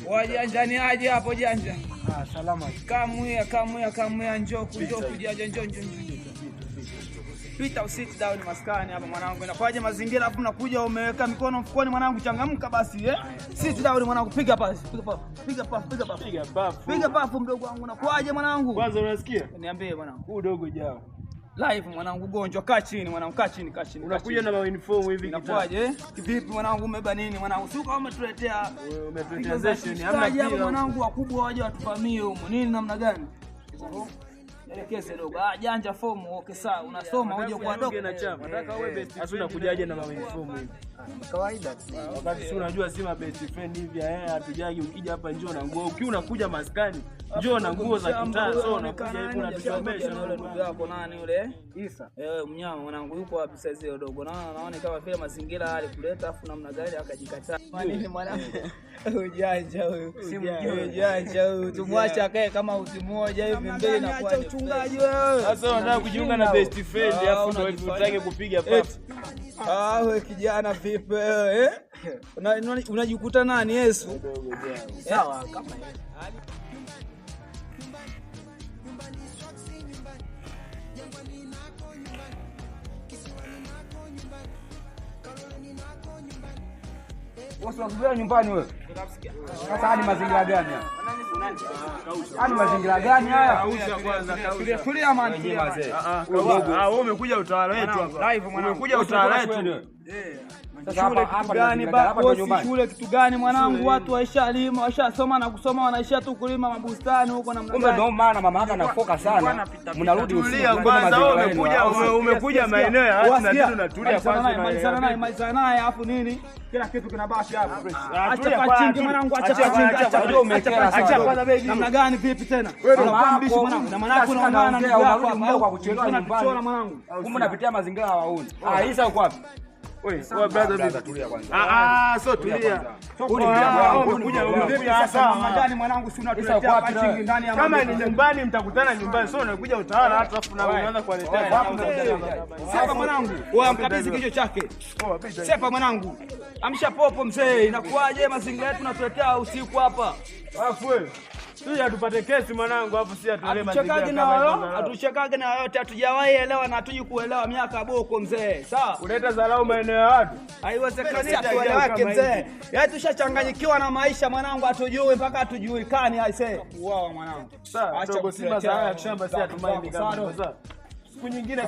Wajanja ni aje hapo janja? Salama. Kamuya njoo kujanja njoo. Pita sit down maskani hapa mwanangu. Inakuaje mazingira hapo unakuja umeweka mikono mfukoni mwanangu, changamka basi Sit down mwanangu, piga pasi. Piga pafu mdogo wangu. Inakuaje mwanangu? Kwanza unasikia? Niambie mwanangu. Huu dogo jao. Live mwanangu, gonjwa kaa chini mwanangu, kaa chini. Unakuja na uniform hivi inakuaje? Kivipi mwanangu, umeba nini mwanangu? Si kama tuletea session hamna pia mwanangu, wakubwa waje watufamie huko. Nini namna gani? Elekeze dogo. Janja form okay sawa. Unasoma uje kwa dogo. Nataka uwe best. Sasa unakujaje na uniform hivi? Kawaida. Wakati si unajua si ma best friend hivi hatujagi ukija hapa njoo na nguo. Ukiwa unakuja maskani njoo na nguo za kitaa. So unakuja hivi unatusomesha na yule ndugu yako nani yule? Isa. Mnyama mwanangu yuko wapi sasa hiyo dogo? Naona kama vile mazingira yale kuleta afu namna gani akajikataa. Nini mwanangu? Ujanja huyu. Ujanja huyu. Tumwache akae kama uti mmoja hivi mbele na kwa uchungaji wewe. Sasa unataka kujiunga na best friend afu ndio unataka kupiga pafu. Wewe kijana vipi wewe? Unajikuta nani Yesu? Sawa kama hiyo. Wasubiri nyumbani wewe. Sasa hadi mazingira gani haya? Hadi mazingira gani haya? Kausha kwanza, kausha. Tulia man. Wewe umekuja utawala wetu hapa. Umekuja utawala wetu. Shule kitu gani shule kitu gani mwanangu? Watu waishalima, washasoma na kusoma, wanaishia tu kulima mabustani huko na kumbe ndio maana mama hapa anafoka sana. Mnarudi usiku kwanza umekuja maeneo ya watu na vitu unatulia kwanza. Maliza naye afu nini? Kila kitu kinabaki hapo. Acha pachingi mwanangu, acha pachingi. Acha kwanza begi. Namna gani vipi tena? Unakuwa mbishi mwanangu. Na maana unaongea na ndugu yako kwa kuchelewa nyumbani. Kumbe unapitia mazingira hawaoni. Isa uko wapi? Wewe brother tulia kwanza. So tulia. Umekuja hasa ndani mwanangu, si unatuletea pachingi ndani ya kama ni nyumbani mtakutana nyumbani, so unakuja utawala hata afu unaanza kuwaletea. Sepa mwanangu, wewe amkabidhi kichwa chake. Sepa mwanangu. Amsha popo mzee, inakuaje mazingira yetu tunatuletea usiku hapa? Afu wewe sisi hatupate kesi mwanangu, hapo si atuelewe mazingira kama hatuchekage na yote, hatujawahi elewa na hatuji kuelewa miaka boko mzee. Sawa? Unaleta dharau maeneo ya watu. Haiwezekani atueleweke mzee. Yaani tushachanganyikiwa na maisha mwanangu, hatujui mpaka hatujulikani aisee. Wao mwanangu. Sawa, acha Simba za haya shamba si atumai migamba. Siku nyingine